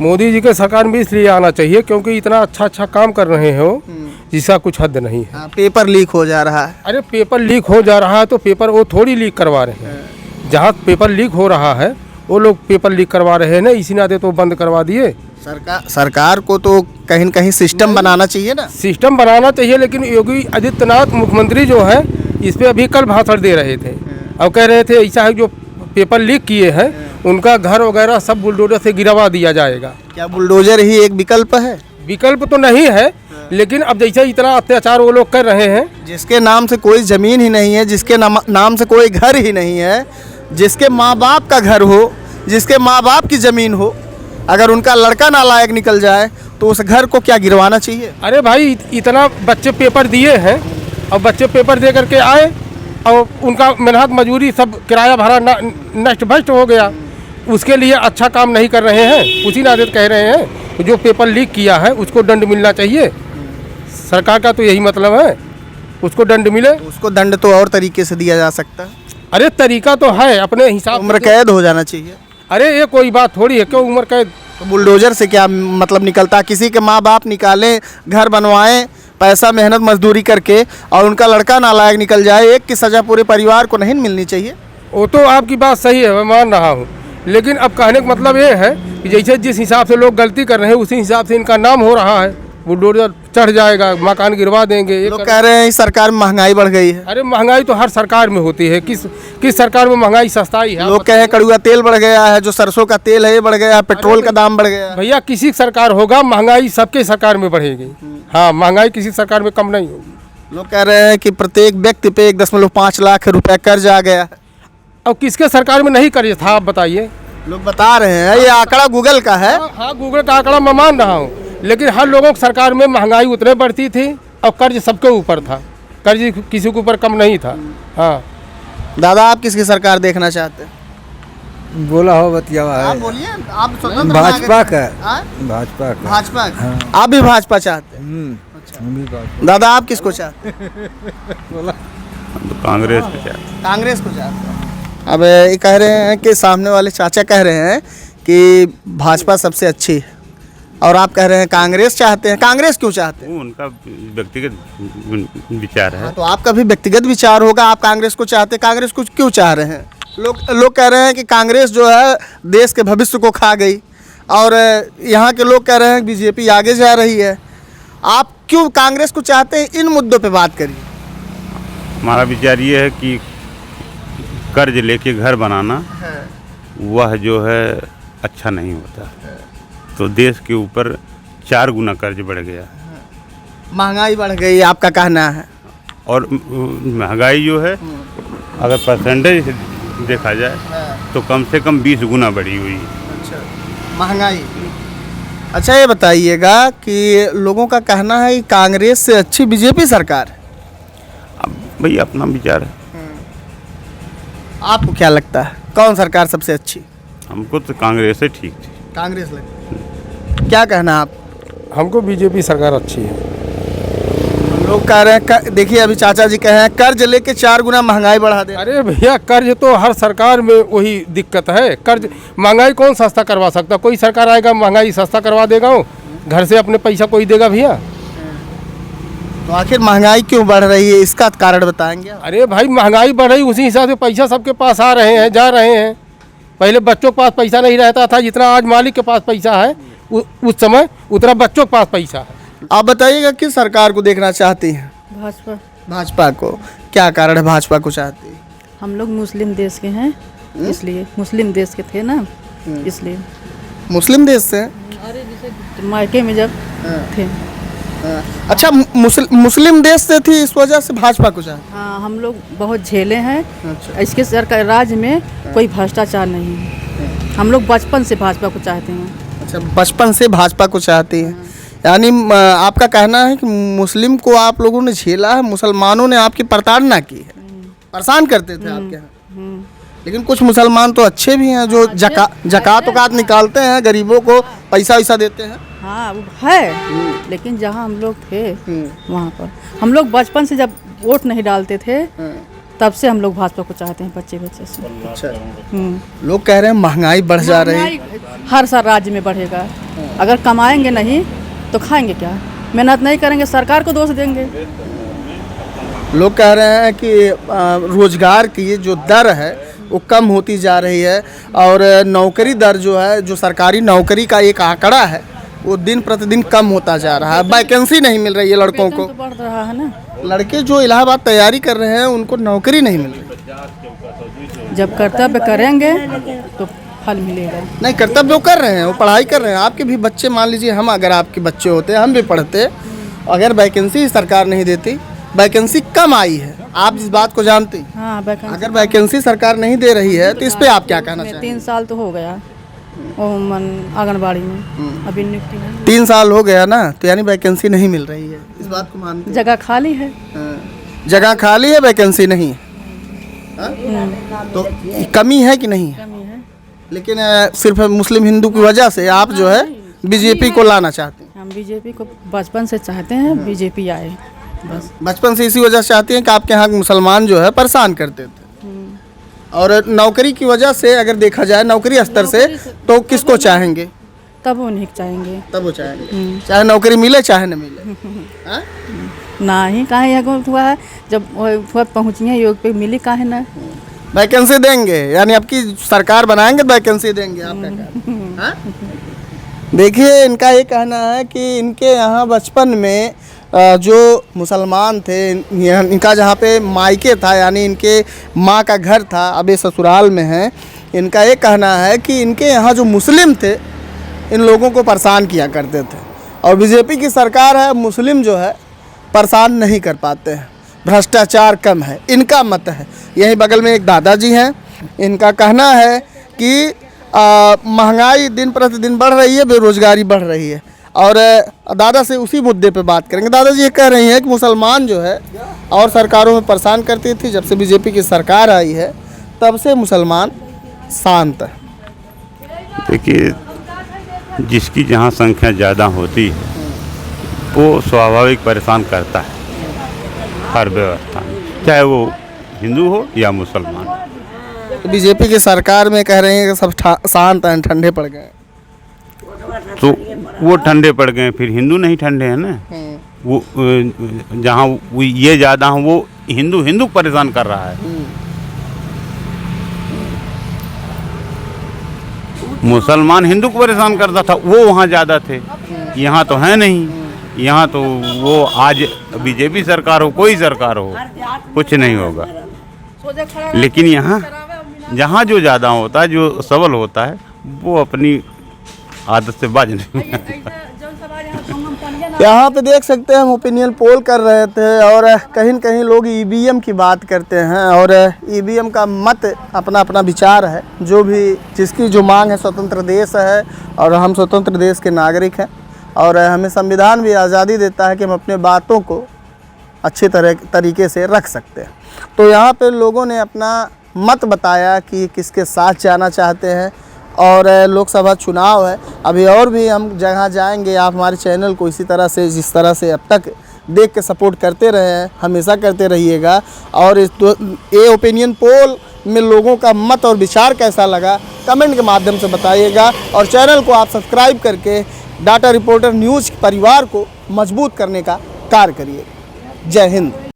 मोदी जी के सरकार में इसलिए आना चाहिए क्योंकि इतना अच्छा काम कर रहे हैं वो, जिसका कुछ हद नहीं है। पेपर लीक हो जा रहा है। अरे पेपर लीक हो जा रहा है तो पेपर वो थोड़ी लीक करवा रहे हैं। जहाँ पेपर लीक हो रहा है वो लोग पेपर लीक करवा रहे हैं ना, इसी नाते तो बंद करवा दिए। सरकार को तो कहीं न कहीं सिस्टम बनाना चाहिए ना। सिस्टम बनाना चाहिए, लेकिन योगी आदित्यनाथ मुख्यमंत्री जो है इस पे अभी कल भाषण दे रहे थे और कह रहे थे ऐसा है जो पेपर लीक किए हैं उनका घर वगैरह सब बुलडोजर से गिरवा दिया जाएगा। क्या बुलडोजर ही एक विकल्प है? विकल्प तो नहीं है, लेकिन अब जैसे इतना अत्याचार वो लोग कर रहे हैं, जिसके नाम से कोई ज़मीन ही नहीं है, जिसके नाम से कोई घर ही नहीं है, जिसके माँ बाप का घर हो, जिसके माँ बाप की ज़मीन हो, अगर उनका लड़का नालायक निकल जाए तो उस घर को क्या गिरवाना चाहिए? अरे भाई इतना बच्चे पेपर दिए हैं और बच्चे पेपर दे करके आए और उनका मेहनत मजदूरी सब किराया भाड़ा नष्ट भ्रष्ट हो गया, उसके लिए अच्छा काम नहीं कर रहे हैं। उसी नाते कह रहे हैं जो पेपर लीक किया है उसको दंड मिलना चाहिए। सरकार का तो यही मतलब है, उसको दंड मिले। उसको दंड तो और तरीके से दिया जा सकता है। अरे तरीका तो है अपने हिसाब, उम्र कैद हो जाना चाहिए। अरे ये कोई बात थोड़ी है, क्यों उम्र कैद? तो बुलडोजर से क्या मतलब निकलता? किसी के माँ बाप निकालें, घर बनवाएं, पैसा मेहनत मजदूरी करके, और उनका लड़का नालायक निकल जाए, एक की सज़ा पूरे परिवार को नहीं मिलनी चाहिए? वो तो आपकी बात सही है, मैं मान रहा हूँ, लेकिन अब कहने का मतलब ये है कि जैसे जिस हिसाब से लोग गलती कर रहे हैं उसी हिसाब से इनका नाम हो रहा है। बुलडोजर चढ़ जाएगा, मकान गिरवा देंगे। लोग कह रहे हैं इस सरकार में महंगाई बढ़ गई है। अरे महंगाई तो हर सरकार में होती है, किस सरकार में महंगाई सस्ताई है? लोग कह रहे हैं कड़ुआ तेल बढ़ गया है, जो सरसों का तेल है ये बढ़ गया है, पेट्रोल का दाम बढ़ गया है। भैया किसी सरकार होगा, महंगाई सबके सरकार में बढ़ेगी। हाँ, महंगाई किसी सरकार में कम नहीं होगी। लोग कह रहे हैं कि प्रत्येक व्यक्ति पे 1.5 लाख रुपए कर्ज आ गया है। अब किसके सरकार में नहीं कर्ज था, आप बताइए? लोग बता रहे हैं, ये आंकड़ा गूगल का है। हाँ, गूगल का आंकड़ा मैं मान रहा हूँ, लेकिन हर लोगों की सरकार में महंगाई उतने बढ़ती थी और कर्ज सबके ऊपर था, कर्ज किसी के ऊपर कम नहीं था। हाँ दादा, आप किसकी सरकार देखना चाहते हैं? बोला हो बतिया है। आप बोलिए, आप स्वतंत्र भाजपा का। भाजपा का। भाजपा का। आप भी भाजपा चाहते हैं? अच्छा। दादा, आप किसको चाहते हैं? तो कांग्रेस को चाहते हैं। कांग्रेस को चाहते हैं। अब ये कह रहे हैं कि सामने वाले चाचा कह रहे हैं कि भाजपा सबसे अच्छी है, और आप कह रहे हैं कांग्रेस चाहते हैं। कांग्रेस क्यों चाहते हैं? उनका व्यक्तिगत विचार है। तो आपका भी व्यक्तिगत विचार होगा, आप कांग्रेस को चाहते हैं। कांग्रेस को क्यों चाह रहे हैं? लोग कह रहे हैं कि कांग्रेस जो है देश के भविष्य को खा गई, और यहाँ के लोग कह रहे हैं बीजेपी आगे जा रही है। आप क्यों कांग्रेस को चाहते हैं? इन मुद्दों पे बात करिए। हमारा विचार ये है कि कर्ज लेके घर बनाना वह जो है अच्छा नहीं होता, तो देश के ऊपर 4 गुना कर्ज बढ़ गया, महंगाई बढ़ गई, आपका कहना है। और महंगाई जो है अगर परसेंटेज देखा जाए तो कम से कम 20 गुना बढ़ी हुई है। अच्छा, महंगाई। अच्छा, ये बताइएगा कि लोगों का कहना है कि कांग्रेस से अच्छी बीजेपी सरकार है। अब भाई अपना विचार है। आपको क्या लगता है कौन सरकार सबसे अच्छी? हमको तो कांग्रेस से ठीक थी। कांग्रेस लगती है। क्या कहना आप? हमको बीजेपी सरकार अच्छी है। लोग कह रहे हैं, देखिए अभी चाचा जी कह रहे हैं कर्ज लेके 4 गुना महंगाई बढ़ा दे। अरे भैया, कर्ज तो हर सरकार में वही दिक्कत है। कर्ज महंगाई कौन सस्ता करवा सकता? कोई सरकार आएगा महंगाई सस्ता करवा देगा? वो घर से अपने पैसा कोई देगा भैया? तो आखिर महंगाई क्यों बढ़ रही है, इसका कारण बताएंगे? अरे भाई, महंगाई बढ़ रही, उसी हिसाब से पैसा सबके पास आ रहे हैं, जा रहे हैं। पहले बच्चों के पास पैसा नहीं रहता था, जितना आज मालिक के पास पैसा है उस समय उतना बच्चों के पास पैसा है। आप बताइएगा किस सरकार को देखना चाहती हैं? भाजपा। भाजपा को। क्या कारण है भाजपा को चाहती है? हम लोग मुस्लिम देश के हैं, इसलिए मुस्लिम देश के थे ना, इसलिए। मुस्लिम देश से? अरे जैसे मायके में जब थे। अच्छा, मुस्लिम देश से थी, इस वजह से भाजपा को चाहते? हाँ, हम लोग बहुत झेले हैं। अच्छा। इसके सरकार राज्य में कोई भ्रष्टाचार नहीं है। हम लोग बचपन से भाजपा को चाहते हैं। अच्छा, बचपन से भाजपा को चाहती हैं। यानी आपका कहना है कि मुस्लिम को आप लोगों ने झेला है, मुसलमानों ने आपकी प्रताड़ना की है, परेशान करते थे आपके यहाँ। लेकिन कुछ मुसलमान तो अच्छे भी हैं जो जकात वकात निकालते हैं, गरीबों को पैसा वैसा देते हैं। हाँ, वो है, लेकिन जहाँ हम लोग थे वहाँ पर हम लोग बचपन से जब वोट नहीं डालते थे तब से हम लोग भाजपा को चाहते हैं बच्चे बच्चे से। अच्छा, हम्म। लोग कह रहे हैं महंगाई बढ़ जा रही है। महंगाई हर साल राज्य में बढ़ेगा। अगर कमाएंगे नहीं तो खाएंगे क्या? मेहनत नहीं करेंगे सरकार को दोष देंगे। लोग कह रहे हैं कि रोजगार की जो दर है वो कम होती जा रही है और नौकरी दर जो है, जो सरकारी नौकरी का एक आंकड़ा है, वो दिन प्रतिदिन कम होता जा रहा है। वैकेंसी नहीं मिल रही है लड़कों को। वेतन तो बढ़ रहा है ना। लड़के जो इलाहाबाद तैयारी कर रहे हैं उनको नौकरी नहीं मिल रही। जब कर्तव्य करेंगे तो फल मिलेगा। नहीं, कर्तव्य वो कर रहे हैं, वो पढ़ाई कर रहे हैं। आपके भी बच्चे, मान लीजिए हम अगर आपके बच्चे होते, हम भी पढ़ते, अगर वैकेंसी सरकार नहीं देती, वैकेंसी कम आई है, आप इस बात को जानते हैं। हाँ, वैकेंसी अगर वैकेंसी सरकार नहीं दे रही है तो इस पे आप क्या कहना चाहेंगे? 3 साल तो हो गया आंगनबाड़ी में, अभी नियुक्ति नहीं। 3 साल हो गया ना, तो यानी वैकेंसी नहीं मिल रही है, इस बात को मानते हैं? जगह खाली है। जगह खाली है, वैकेंसी नहीं है। तो कमी है कि नहीं है? कमी है। लेकिन सिर्फ मुस्लिम हिंदू की वजह से आप जो है बीजेपी को लाना चाहते हैं? हम बीजेपी को बचपन से चाहते हैं, बीजेपी आए बस। बचपन से इसी वजह से चाहती हैं कि आपके यहाँ मुसलमान जो है परेशान करते थे, और नौकरी की वजह से अगर देखा जाए, नौकरी स्तर से, तो किसको चाहेंगे? तब वो नहीं चाहेंगे। तब वो चाहेंगे, चाहे नौकरी मिले चाहे न मिले। हाँ? नहीं, कहाँ यह हुआ है, जब पहुँचिए योग पे मिली काहे ना। वैकेंसी देंगे, यानी आपकी सरकार बनाएंगे तो वैकेंसी देंगे, आपका कहना। हाँ? देखिए, इनका ये कहना है कि इनके यहाँ बचपन में जो मुसलमान थे, इनका जहाँ पे मायके था, यानी इनके माँ का घर था, अब ये ससुराल में हैं। इनका ये कहना है कि इनके यहाँ जो मुस्लिम थे, इन लोगों को परेशान किया करते थे, और बीजेपी की सरकार है, मुस्लिम जो है परेशान नहीं कर पाते हैं, भ्रष्टाचार कम है, इनका मत है। यहीं बगल में एक दादाजी हैं, इनका कहना है कि महंगाई दिन प्रतिदिन बढ़ रही है, बेरोजगारी बढ़ रही है। और दादा से उसी मुद्दे पे बात करेंगे। दादाजी ये कह रही हैं कि मुसलमान जो है और सरकारों में परेशान करती थी, जब से बीजेपी की सरकार आई है तब से मुसलमान शांत है। देखिए, जिसकी जहाँ संख्या ज़्यादा होती है वो स्वाभाविक परेशान करता है हर व्यवस्था में, चाहे वो हिंदू हो या मुसलमान। तो बीजेपी की सरकार में कह रहे हैं कि सब शांत हैं, ठंडे पड़ गए। तो वो ठंडे पड़ गए, फिर हिंदू नहीं ठंडे हैं ना। वो जहाँ वो ये ज़्यादा हैं, वो हिंदू परेशान कर रहा है। मुसलमान हिंदू को परेशान करता था, वो वहाँ ज़्यादा थे, यहाँ तो है नहीं। यहाँ तो वो आज बीजेपी सरकार हो, कोई सरकार हो, कुछ नहीं होगा। लेकिन यहाँ जहाँ जो ज़्यादा होता है, जो सबल होता है, वो अपनी आदत से बाज नहीं। यहाँ पे देख सकते हैं, हम ओपिनियन पोल कर रहे थे और कहीं न कहीं लोग ईवीएम की बात करते हैं, और ईवीएम का मत अपना अपना विचार है। जो भी जिसकी जो मांग है, स्वतंत्र देश है और हम स्वतंत्र देश के नागरिक हैं, और हमें संविधान भी आज़ादी देता है कि हम अपने बातों को अच्छे तरीके से रख सकते हैं। तो यहाँ पे लोगों ने अपना मत बताया कि किसके साथ जाना चाहते हैं, और लोकसभा चुनाव है, अभी और भी हम जगह जाएंगे। आप हमारे चैनल को इसी तरह से, जिस तरह से अब तक देख के सपोर्ट करते रहे हैं, हमेशा करते रहिएगा। और ये ओपिनियन पोल में लोगों का मत और विचार कैसा लगा, कमेंट के माध्यम से बताइएगा, और चैनल को आप सब्सक्राइब करके डाटा रिपोर्टर न्यूज़ परिवार को मजबूत करने का कार्य करिए। जय हिंद।